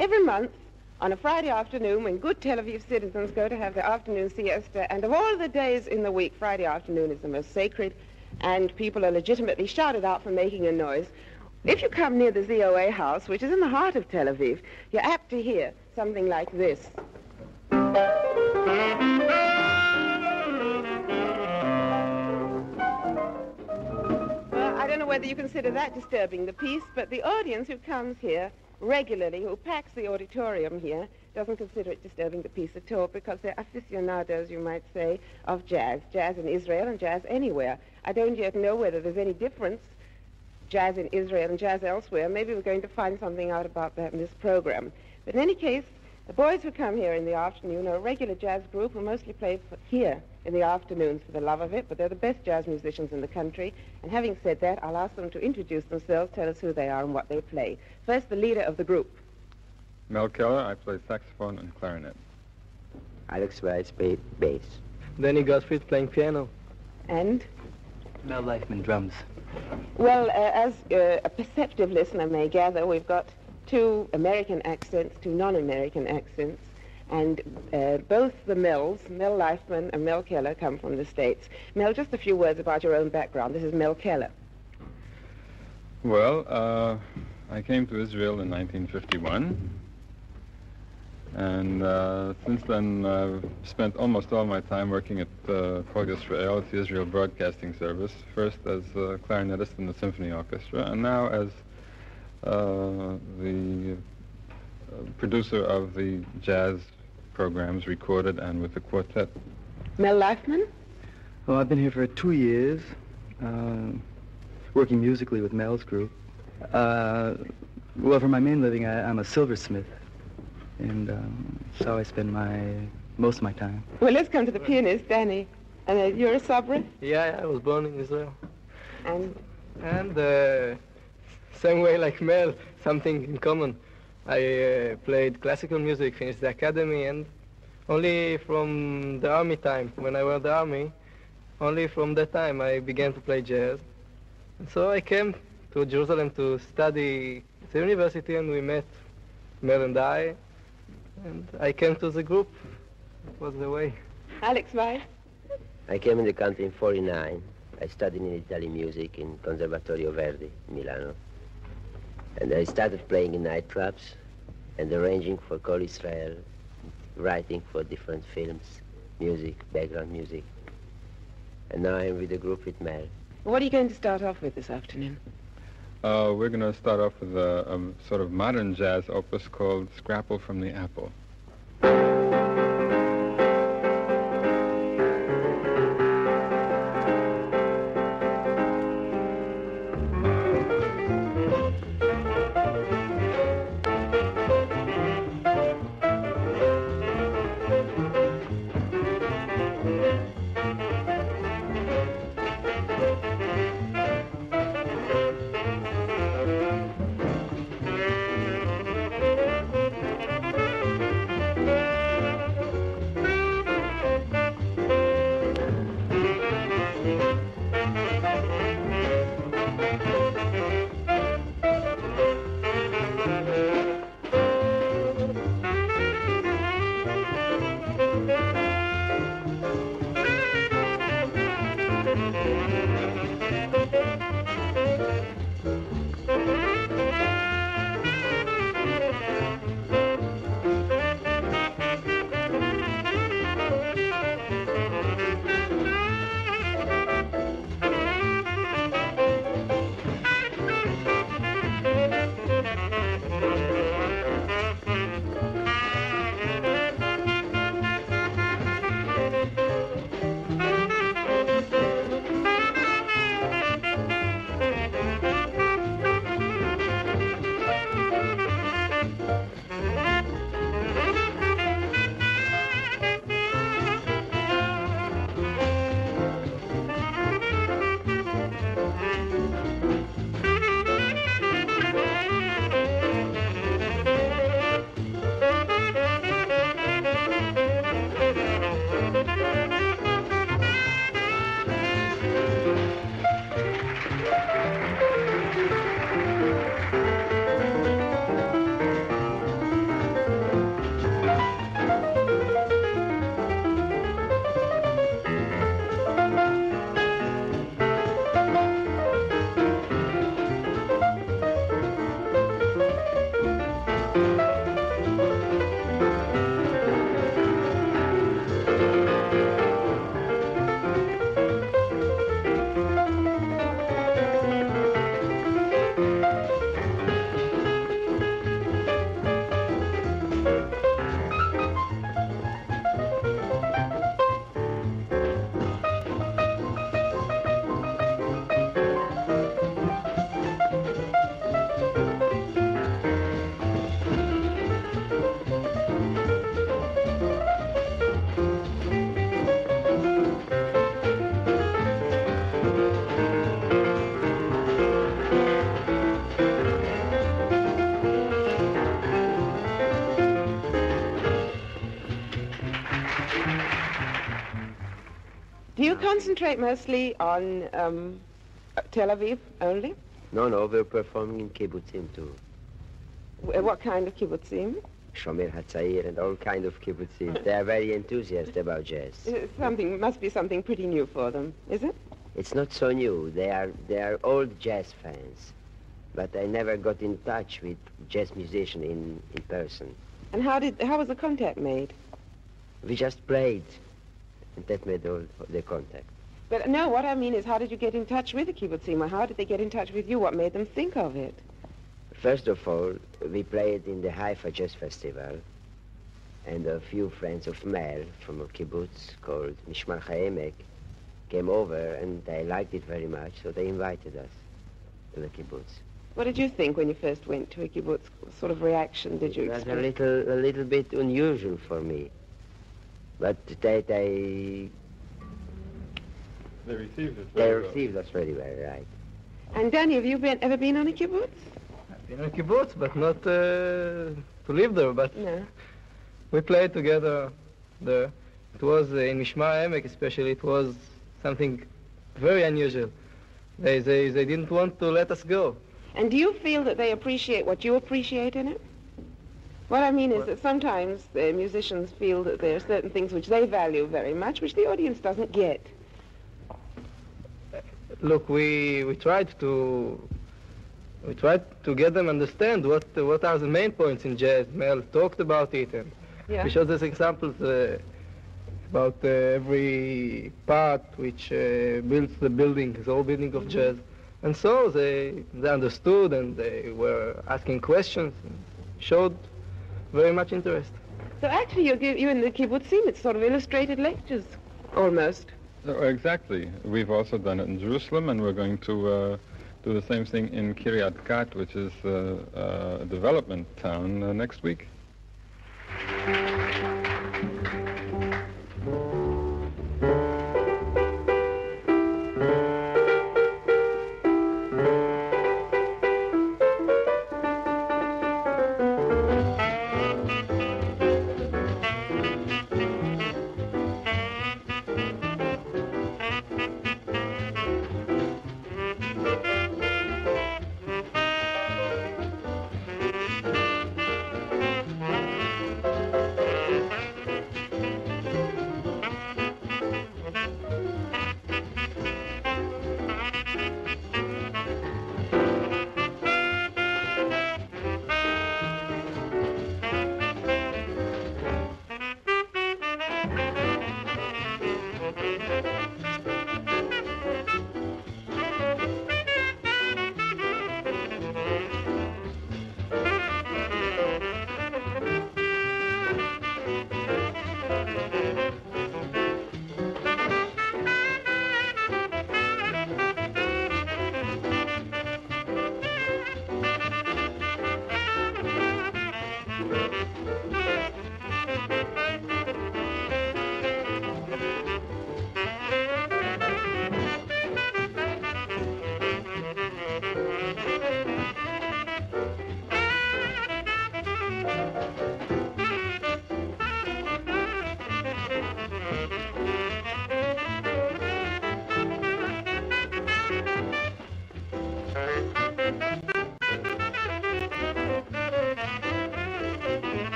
every month, on a Friday afternoon, when good Tel Aviv citizens go to have their afternoon siesta, and of all the days in the week, Friday afternoon is the most sacred, and people are legitimately shouted out for making a noise. If you come near the ZOA house, which is in the heart of Tel Aviv, you're apt to hear something like this. I don't know whether you consider that disturbing the peace, but the audience who comes here regularly, who packs the auditorium here, doesn't consider it disturbing the peace at all, because they're aficionados, you might say, of jazz. Jazz in Israel and jazz anywhere. I don't yet know whether there's any difference, jazz in Israel and jazz elsewhere. Maybe we're going to find something out about that in this program. But in any case, the boys who come here in the afternoon are a regular jazz group who mostly play here in the afternoons for the love of it, but they're the best jazz musicians in the country. And having said that, I'll ask them to introduce themselves, tell us who they are and what they play. First, the leader of the group. Mel Keller, I play saxophone and clarinet. Alex Wise, play bass. Danny Gottfried playing piano. And? Mel Lifeman, drums. Well, as a perceptive listener may gather, we've got two American accents, two non-American accents, and both the Mels, Mel Lifeman and Mel Keller, come from the States. Mel, just a few words about your own background. This is Mel Keller. Well, I came to Israel in 1951, and since then I've spent almost all my time working at Kol Yisrael, at the Israel Broadcasting Service, first as a clarinetist in the symphony orchestra, and now as the producer of the jazz programs recorded and with the quartet. Mel Lifeman? Well, I've been here for 2 years, working musically with Mel's group. Well, for my main living, I'm a silversmith, and so I spend most of my time. Well, let's come to the pianist, Danny. And you're a sabra? Yeah, I was born in Israel. And Same way like Mel, something in common. I played classical music, finished the academy, and only from the army time, when I was in the army, only from that time I began to play jazz. And so I came to Jerusalem to study at the university, and we met, Mel and I came to the group. It was the way. Alex Wise? I came in the country in 49. I studied in Italian music in Conservatorio Verdi, Milano. And I started playing in nightclubs and arranging for Kol Israel, writing for different films, music, background music. And now I'm with the group with Mel. What are you going to start off with this afternoon? We're going to start off with a sort of modern jazz opus called Scrapple From The Apple. Do you concentrate mostly on Tel Aviv only? No, we're performing in kibbutzim too. What kind of kibbutzim? Shomer HaTzair and all kind of kibbutzim. They are very enthusiastic about jazz. It must be something pretty new for them, is it? It's not so new. They are old jazz fans. But I never got in touch with jazz musician in person. And how was the contact made? We just played, and that made all the contact. But no, what I mean is, how did you get in touch with the kibbutzim, or how did they get in touch with you? What made them think of it? First of all, we played in the Haifa Jazz Festival, and a few friends of Mel from a kibbutz called Mishmar Haemek came over, and they liked it very much, so they invited us to the kibbutz. What did you think when you first went to a kibbutz? What sort of reaction did you expect? It was a little bit unusual for me, but they received it. They received us very well, right? And Danny, have you ever been on a kibbutz? I've been on a kibbutz, but not to live there. But no. We played together there. It was in Mishmar Emek, especially. It was something very unusual. They didn't want to let us go. And do you feel that they appreciate what you appreciate in it? What I mean is that sometimes the musicians feel that there are certain things which they value very much, which the audience doesn't get. Look, we tried to get them understand what are the main points in jazz. Mel talked about it, and Yeah. we showed us examples about every part which builds the building, the whole building of jazz. And so they understood, and they were asking questions, and showed very much interest. So actually you in the kibbutzim, it's sort of illustrated lectures, almost. Exactly. We've also done it in Jerusalem, and we're going to do the same thing in Kiryat Gat, which is a development town, next week.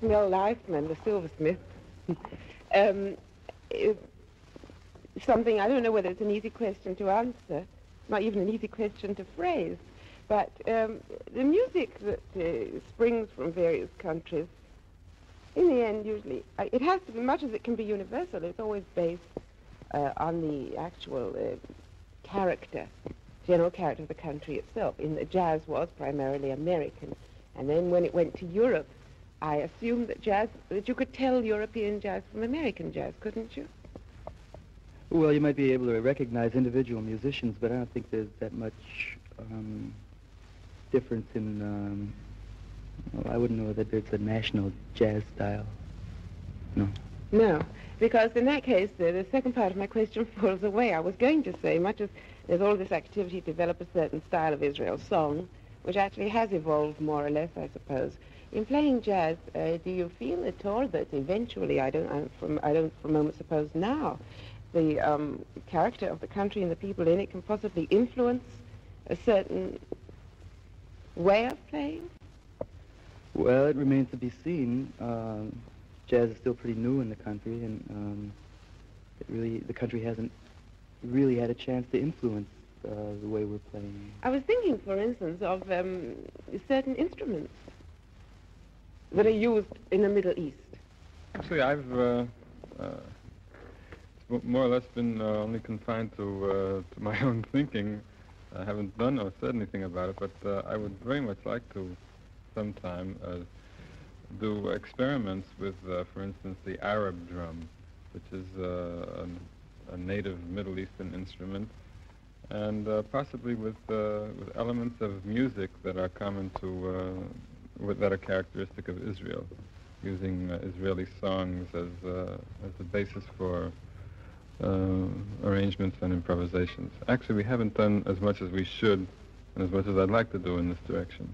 Mel Lifeman, the silversmith, something, I don't know whether it's an easy question to answer, not even an easy question to phrase, but the music that springs from various countries, in the end, usually, it has to be, much as it can be universal, it's always based on the actual general character of the country itself. In the jazz was primarily American, and then when it went to Europe, I assume that you could tell European jazz from American jazz, couldn't you? Well, you might be able to recognize individual musicians, but I don't think there's that much difference in, well, I wouldn't know that there's a national jazz style. No. No, because in that case, the second part of my question falls away. I was going to say, much as there's all this activity to develop a certain style of Israel song, which actually has evolved more or less, I suppose. In playing jazz, do you feel at all that eventually, I don't for a moment suppose now, the character of the country and the people in it can possibly influence a certain way of playing? Well, it remains to be seen. Jazz is still pretty new in the country, and the country hasn't really had a chance to influence the way we're playing. I was thinking, for instance, of certain instruments that are used in the Middle East. Actually, I've more or less been only confined to my own thinking. I haven't done or said anything about it, but I would very much like to sometime do experiments with, for instance, the Arab drum, which is a native Middle Eastern instrument, and possibly with elements of music that are common to, that are characteristic of Israel, using Israeli songs as the basis for arrangements and improvisations. Actually, we haven't done as much as we should and as much as I'd like to do in this direction.